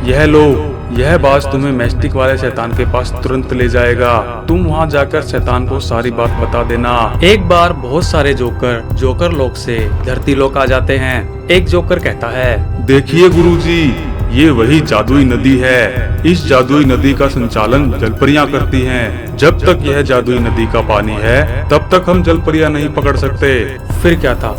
यह लो, यह बाज तुम्हें मैस्टिक वाले शैतान के पास तुरंत ले जाएगा। तुम वहाँ जाकर शैतान को सारी बात बता देना। एक बार बहुत सारे जोकर लोक से धरती लोक आ जाते हैं। एक जोकर कहता है, देखिए गुरुजी, ये वही जादुई नदी है। इस जादुई नदी का संचालन जलपरियां करती हैं। जब तक यह जादुई नदी का पानी है तब तक हम जलपरियां नहीं पकड़ सकते। फिर क्या था,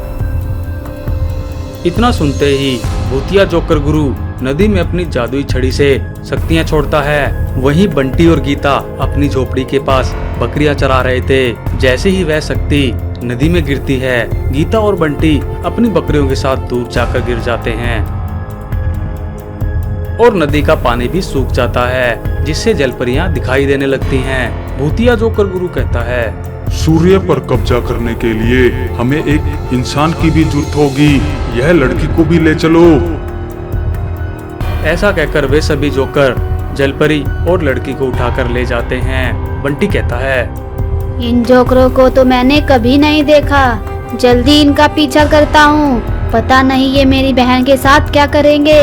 इतना सुनते ही भूतिया जोकर गुरु नदी में अपनी जादुई छड़ी से शक्तियां छोड़ता है। वहीं बंटी और गीता अपनी झोपड़ी के पास बकरियां चरा रहे थे। जैसे ही वह शक्ति नदी में गिरती है, गीता और बंटी अपनी बकरियों के साथ दूर जाकर गिर जाते हैं और नदी का पानी भी सूख जाता है, जिससे जलपरियां दिखाई देने लगती हैं। भूतिया जोकर गुरु कहता है, सूर्य पर कब्जा करने के लिए हमें एक इंसान की भी जरूरत होगी। यह लड़की को भी ले चलो। ऐसा कहकर वे सभी जोकर जलपरी और लड़की को उठाकर ले जाते हैं। बंटी कहता है, इन जोकरों को तो मैंने कभी नहीं देखा। जल्दी इनका पीछा करता हूँ, पता नहीं ये मेरी बहन के साथ क्या करेंगे।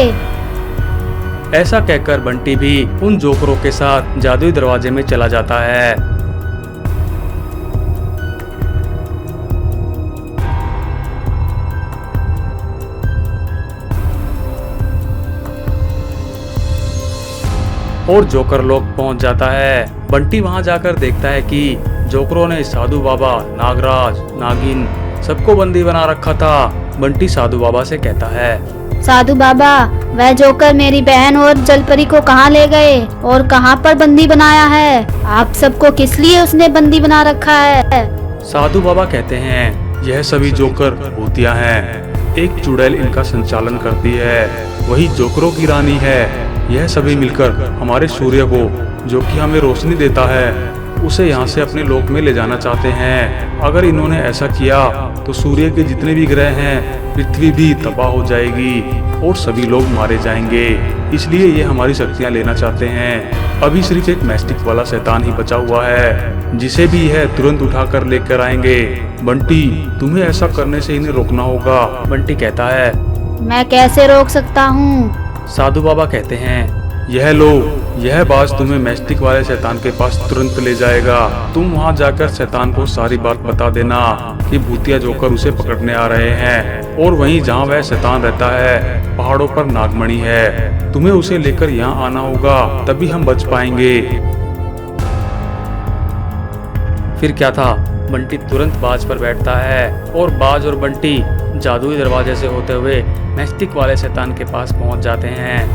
ऐसा कहकर बंटी भी उन जोकरों के साथ जादुई दरवाजे में चला जाता है। और जोकर लोग पहुंच जाता है। बंटी वहां जाकर देखता है कि जोकरों ने साधु बाबा, नागराज, नागिन सबको बंदी बना रखा था। बंटी साधु बाबा से कहता है, साधु बाबा, वह जोकर मेरी बहन और जलपरी को कहाँ ले गए और कहाँ पर बंदी बनाया है? आप सबको किस लिए उसने बंदी बना रखा है? साधु बाबा कहते हैं, यह सभी जोकर भूतिया हैं। एक चुड़ैल इनका संचालन करती है, वही जोकरों की रानी है। यह सभी मिलकर हमारे सूर्य को, जो कि हमें रोशनी देता है, उसे यहाँ से अपने लोक में ले जाना चाहते हैं। अगर इन्होंने ऐसा किया तो सूर्य के जितने भी ग्रह हैं, पृथ्वी भी तबाह हो जाएगी और सभी लोग मारे जाएंगे। इसलिए ये हमारी शक्तियाँ लेना चाहते हैं। अभी सिर्फ एक मैस्टिक वाला शैतान ही बचा हुआ है, जिसे भी यह तुरंत उठाकर लेकर आएंगे। बंटी, तुम्हें ऐसा करने से इन्हें रोकना होगा। बंटी कहता है, मैं कैसे रोक सकता हूँ? साधु बाबा कहते हैं, यह लो, यह बाज तुम्हें मैस्टिक वाले शैतान के पास तुरंत ले जाएगा। तुम वहां जाकर शैतान को सारी बात बता देना कि भूतिया जोकर उसे पकड़ने आ रहे हैं और वहीं जहां वह शैतान रहता है पहाड़ों पर नागमणि है। तुम्हें उसे लेकर यहाँ आना होगा, तभी हम बच पाएंगे। फिर क्या था, बंटी तुरंत बाज पर बैठता है और बाज और बंटी जादुई दरवाजे से होते हुए मैस्टिक वाले शैतान के पास पहुंच जाते हैं।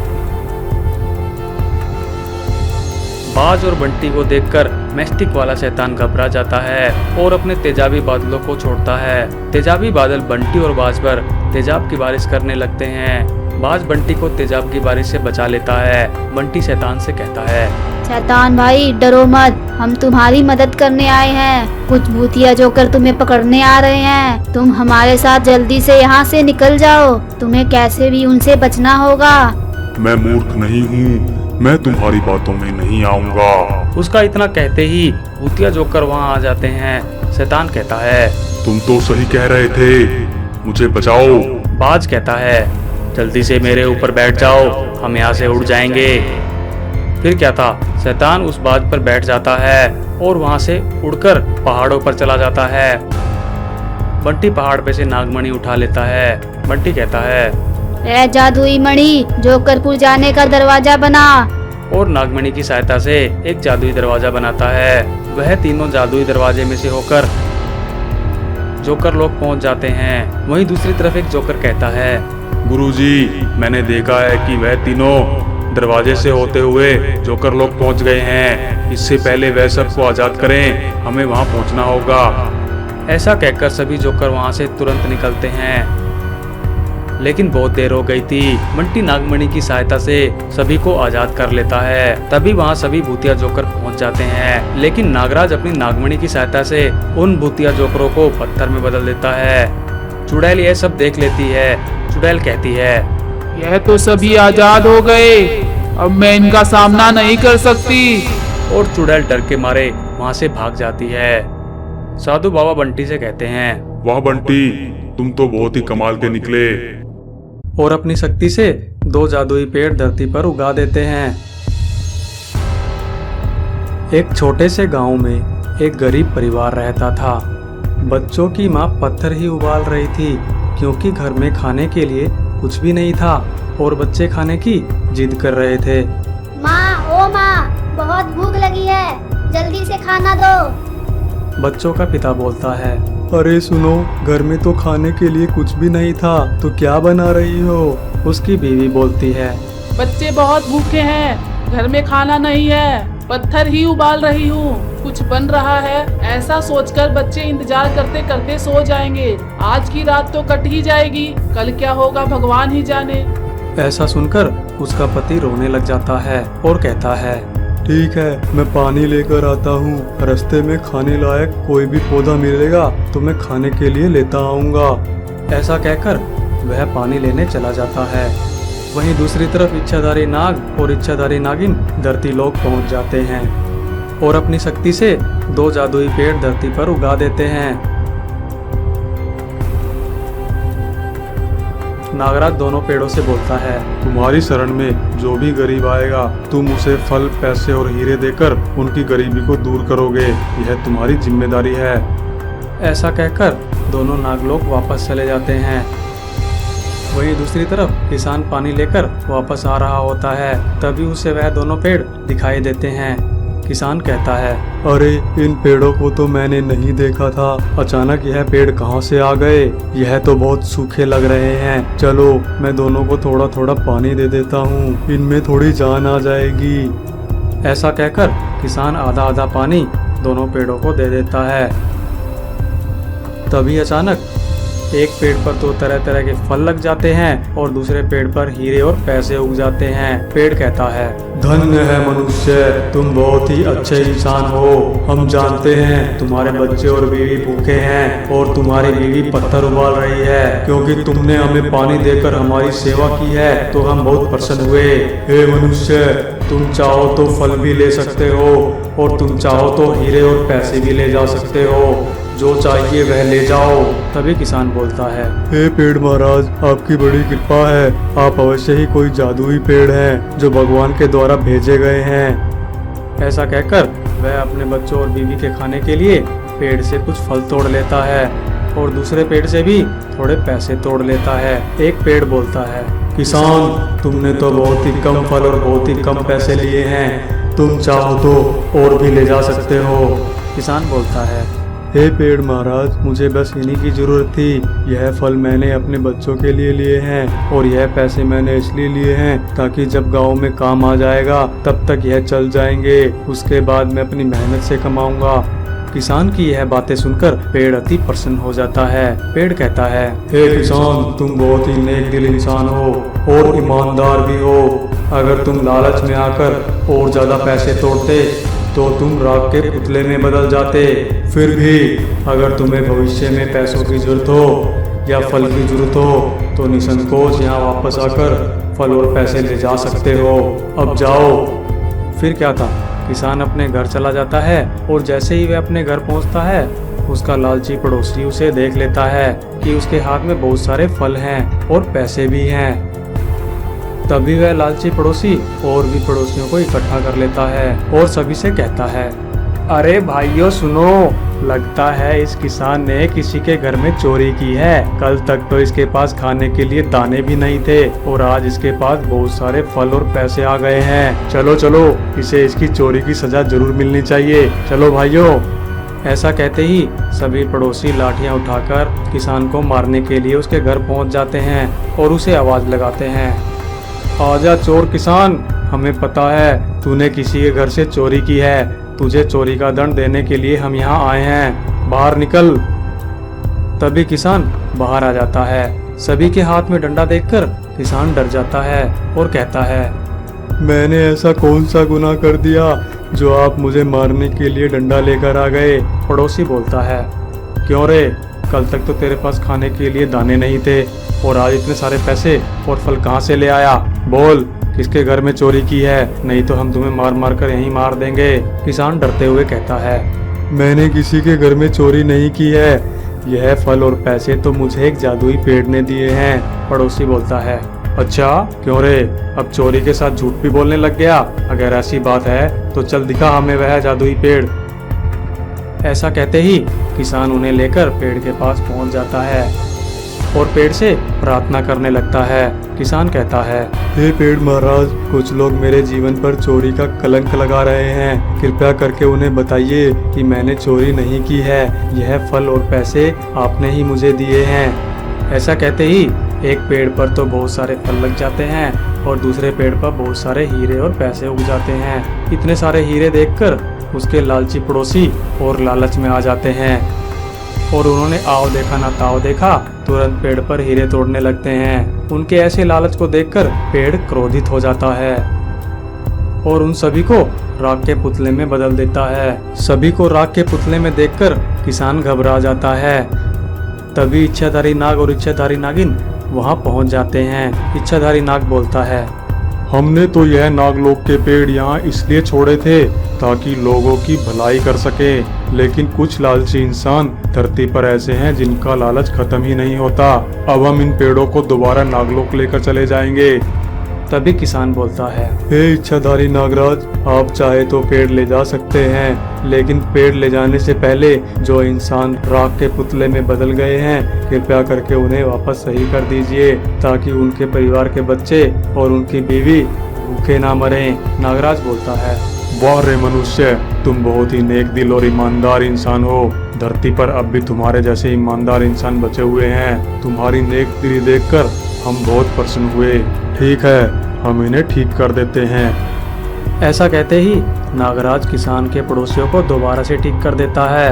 बाज और बंटी को देखकर मैस्टिक वाला शैतान घबरा जाता है और अपने तेजाबी बादलों को छोड़ता है। तेजाबी बादल बंटी और बाज पर तेजाब की बारिश करने लगते हैं। बाज बंटी को तेजाब की बारिश से बचा लेता है। बंटी शैतान से कहता है, शैतान भाई, डरो मत, हम तुम्हारी मदद करने आए हैं। कुछ भूतिया जोकर तुम्हें पकड़ने आ रहे हैं। तुम हमारे साथ जल्दी से यहाँ से निकल जाओ, तुम्हें कैसे भी उनसे बचना होगा। मैं मूर्ख नहीं हूँ, मैं तुम्हारी बातों में नहीं आऊंगा। उसका इतना कहते ही भूतिया जोकर वहाँ आ जाते हैं। शैतान कहता है, तुम तो सही कह रहे थे, मुझे बचाओ। बाज कहता है, जल्दी से मेरे ऊपर बैठ जाओ, हम यहाँ से उड़ जाएंगे। फिर क्या था, शैतान उस बाज पर बैठ जाता है और वहाँ से उड़कर पहाड़ों पर चला जाता है। बंटी पहाड़ पे से नागमणि उठा लेता है। बंटी कहता है, ए जादुई मणि, जोकरपुर जाने का दरवाजा बना। और नागमणि की सहायता से एक जादुई दरवाजा बनाता है। वह तीनों जादुई दरवाजे में से होकर जोकर लोग पहुंच जाते हैं। वहीं दूसरी तरफ एक जोकर कहता है, गुरुजी, मैंने देखा है कि वह तीनों दरवाजे से होते हुए जोकर लोग पहुंच गए हैं। इससे पहले वह सबको आजाद करें, हमें वहां पहुंचना होगा। ऐसा कहकर सभी जोकर वहां से तुरंत निकलते हैं, लेकिन बहुत देर हो गई थी। बंटी नागमणि की सहायता से सभी को आजाद कर लेता है। तभी वहां सभी भूतिया जोकर पहुंच जाते हैं, लेकिन नागराज अपनी नागमणि की सहायता से उन भूतिया जोकरों को पत्थर में बदल देता है। चुड़ैल यह सब देख लेती है। चुड़ैल कहती है, यह तो सभी आजाद हो गए, अब मैं इनका सामना नहीं कर सकती। और चुड़ैल डर के मारे वहां से भाग जाती है। साधु बाबा बंटी से कहते हैं, वाह बंटी, तुम तो बहुत ही कमाल के निकले। और अपनी शक्ति से 2 जादुई पेड़ धरती पर उगा देते हैं। एक छोटे से गांव में एक गरीब परिवार रहता था। बच्चों की माँ पत्थर ही उबाल रही थी क्योंकि घर में खाने के लिए कुछ भी नहीं था और बच्चे खाने की जिद कर रहे थे। माँ, ओ माँ, बहुत भूख लगी है, जल्दी से खाना दो। बच्चों का पिता बोलता है, अरे सुनो, घर में तो खाने के लिए कुछ भी नहीं था, तो क्या बना रही हो? उसकी बीवी बोलती है, बच्चे बहुत भूखे हैं, घर में खाना नहीं है, पत्थर ही उबाल रही हूँ, कुछ बन रहा है। ऐसा सोचकर बच्चे इंतजार करते करते सो जाएंगे। आज की रात तो कट ही जाएगी, कल क्या होगा भगवान ही जाने। ऐसा सुनकर उसका पति रोने लग जाता है और कहता है, ठीक है, मैं पानी लेकर आता हूँ। रास्ते में खाने लायक कोई भी पौधा मिलेगा तो मैं खाने के लिए लेता आऊँगा। ऐसा कहकर वह पानी लेने चला जाता है। वहीं दूसरी तरफ इच्छाधारी नाग और इच्छाधारी नागिन धरती लोक पहुँच जाते हैं और अपनी शक्ति से 2 जादुई पेड़ धरती पर उगा देते हैं। नागराज दोनों पेड़ों से बोलता है, तुम्हारी शरण में जो भी गरीब आएगा तुम उसे फल, पैसे और हीरे देकर उनकी गरीबी को दूर करोगे। यह तुम्हारी जिम्मेदारी है। ऐसा कहकर दोनों नागलोक वापस चले जाते हैं। वहीं दूसरी तरफ किसान पानी लेकर वापस आ रहा होता है। तभी उसे वह दोनों पेड़ दिखाई देते हैं। किसान कहता है, अरे इन पेड़ों को तो मैंने नहीं देखा था, अचानक यह पेड़ कहाँ से आ गए? यह तो बहुत सूखे लग रहे हैं। चलो मैं दोनों को थोड़ा थोड़ा पानी दे देता हूँ, इनमें थोड़ी जान आ जाएगी। ऐसा कहकर किसान आधा आधा पानी दोनों पेड़ों को दे देता है। तभी अचानक एक पेड़ पर तो तरह तरह के फल लग जाते हैं और दूसरे पेड़ पर हीरे और पैसे उग जाते हैं। पेड़ कहता है, धन्य है मनुष्य, तुम बहुत ही अच्छे इंसान हो। हम जानते हैं तुम्हारे बच्चे और बीवी भूखे हैं और तुम्हारी बीवी पत्थर उबाल रही है। क्योंकि तुमने हमें पानी देकर हमारी सेवा की है तो हम बहुत प्रसन्न हुए। हे मनुष्य, तुम चाहो तो फल भी ले सकते हो और तुम चाहो तो हीरे और पैसे भी ले जा सकते हो। जो चाहिए वह ले जाओ। तभी किसान बोलता है, हे पेड़ महाराज, आपकी बड़ी कृपा है। आप अवश्य ही कोई जादुई पेड़ हैं जो भगवान के द्वारा भेजे गए हैं। ऐसा कहकर वह अपने बच्चों और बीवी के खाने के लिए पेड़ से कुछ फल तोड़ लेता है और दूसरे पेड़ से भी थोड़े पैसे तोड़ लेता है। एक पेड़ बोलता है, किसान, तुमने तो बहुत ही कम फल और बहुत ही कम पैसे लिए हैं, तुम चाहो तो और भी ले जा सकते हो। किसान बोलता है, हे पेड़ महाराज, मुझे बस इन्हीं की जरूरत थी। यह फल मैंने अपने बच्चों के लिए लिए हैं और यह पैसे मैंने इसलिए लिए हैं ताकि जब गांव में काम आ जाएगा तब तक यह चल जाएंगे। उसके बाद मैं अपनी मेहनत से कमाऊंगा। किसान की यह बातें सुनकर पेड़ अति प्रसन्न हो जाता है। पेड़ कहता है, हे किसान, तुम बहुत ही नेक दिल इंसान हो और ईमानदार भी हो। अगर तुम लालच में आकर और ज्यादा पैसे तोड़ते तो तुम राख के पुतले में बदल जाते। फिर भी अगर तुम्हें भविष्य में पैसों की जरूरत हो या फल की जरूरत हो तो निसंकोच यहाँ वापस आकर फल और पैसे ले जा सकते हो। अब जाओ। फिर क्या था, किसान अपने घर चला जाता है और जैसे ही वह अपने घर पहुंचता है उसका लालची पड़ोसी उसे देख लेता है कि उसके हाथ में बहुत सारे फल हैं और पैसे भी हैं। तभी वह लालची पड़ोसी और भी पड़ोसियों को इकट्ठा कर लेता है और सभी से कहता है, अरे भाइयों सुनो, लगता है इस किसान ने किसी के घर में चोरी की है। कल तक तो इसके पास खाने के लिए दाने भी नहीं थे और आज इसके पास बहुत सारे फल और पैसे आ गए हैं। चलो चलो, इसे इसकी चोरी की सजा जरूर मिलनी चाहिए। चलो भाइयों। ऐसा कहते ही सभी पड़ोसी लाठियां उठाकर किसान को मारने के लिए उसके घर पहुंच जाते हैं और उसे आवाज लगाते हैं, आजा चोर किसान, हमें पता है तूने किसी के घर से चोरी की है। तुझे चोरी का दंड देने के लिए हम यहाँ आए हैं, बाहर निकल। तभी किसान बाहर आ जाता है। सभी के हाथ में डंडा देखकर किसान डर जाता है और कहता है, मैंने ऐसा कौन सा गुनाह कर दिया जो आप मुझे मारने के लिए डंडा लेकर आ गए? पड़ोसी बोलता है, क्यों रे, कल तक तो तेरे पास खाने के लिए दाने नहीं थे और आज इतने सारे पैसे और फल कहाँ से ले आया? बोल, किसके घर में चोरी की है, नहीं तो हम तुम्हें मार मार कर यहीं मार देंगे। किसान डरते हुए कहता है, मैंने किसी के घर में चोरी नहीं की है। यह फल और पैसे तो मुझे एक जादुई पेड़ ने दिए हैं। पड़ोसी बोलता है, अच्छा क्यों रे, अब चोरी के साथ झूठ भी बोलने लग गया? अगर ऐसी बात है तो चल दिखा हमें वह जादुई पेड़। ऐसा कहते ही किसान उन्हें लेकर पेड़ के पास पहुंच जाता है और पेड़ से प्रार्थना करने लगता है। किसान कहता है, हे पेड़ महाराज, कुछ लोग मेरे जीवन पर चोरी का कलंक लगा रहे हैं। कृपया करके उन्हें बताइए कि मैंने चोरी नहीं की है। यह फल और पैसे आपने ही मुझे दिए हैं। ऐसा कहते ही एक पेड़ पर तो बहुत सारे फल लग जाते हैं और दूसरे पेड़ पर बहुत सारे हीरे और पैसे उग जाते हैं। इतने सारे हीरे देखकर उसके लालची पड़ोसी और लालच में आ जाते हैं और उन्होंने आओ देखा ना ताओ देखा, तुरंत पेड़ पर हीरे तोड़ने लगते हैं। उनके ऐसे लालच को देखकर पेड़ क्रोधित हो जाता है और उन सभी को राख के पुतले में बदल देता है। सभी को राख के पुतले में देखकर किसान घबरा जाता है। तभी इच्छाधारी नाग और इच्छाधारी नागिन वहां पहुंच जाते हैं। इच्छाधारी नाग बोलता है, हमने तो यह नागलोक के पेड़ यहाँ इसलिए छोड़े थे ताकि लोगों की भलाई कर सके, लेकिन कुछ लालची इंसान धरती पर ऐसे हैं जिनका लालच खत्म ही नहीं होता। अब हम इन पेड़ों को दोबारा नागलोक लेकर चले जाएंगे। तभी किसान बोलता है, हे इच्छाधारी नागराज, आप चाहे तो पेड़ ले जा सकते हैं, लेकिन पेड़ ले जाने से पहले जो इंसान राख के पुतले में बदल गए हैं, कृपया करके उन्हें वापस सही कर दीजिए ताकि उनके परिवार के बच्चे और उनकी बीवी भूखे ना मरें। नागराज बोलता है, वाह रे मनुष्य, तुम बहुत ही नेक दिल और ईमानदार इंसान हो। धरती पर अब भी तुम्हारे जैसे ईमानदार इंसान बचे हुए हैं। तुम्हारी नेक दिली देखकर हम बहुत प्रसन्न हुए। ठीक है, हम इन्हें ठीक कर देते हैं। ऐसा कहते ही नागराज किसान के पड़ोसियों को दोबारा से ठीक कर देता है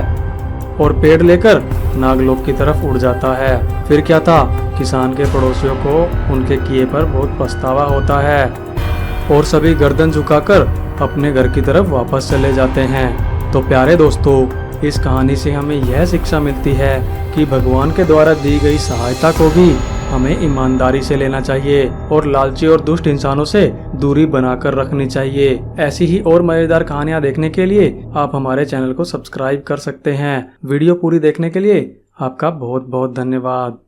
और पेड़ लेकर नागलोक की तरफ उड़ जाता है। फिर क्या था, किसान के पड़ोसियों को उनके किए पर बहुत पछतावा होता है और सभी गर्दन झुकाकर अपने घर की तरफ वापस चले जाते हैं। तो प्यारे दोस्तों, इस कहानी से हमें यह शिक्षा मिलती है कि भगवान के द्वारा दी गई सहायता को भी हमें ईमानदारी से लेना चाहिए और लालची और दुष्ट इंसानों से दूरी बनाकर रखनी चाहिए। ऐसी ही और मजेदार कहानियां देखने के लिए आप हमारे चैनल को सब्सक्राइब कर सकते हैं। वीडियो पूरी देखने के लिए आपका बहुत बहुत धन्यवाद।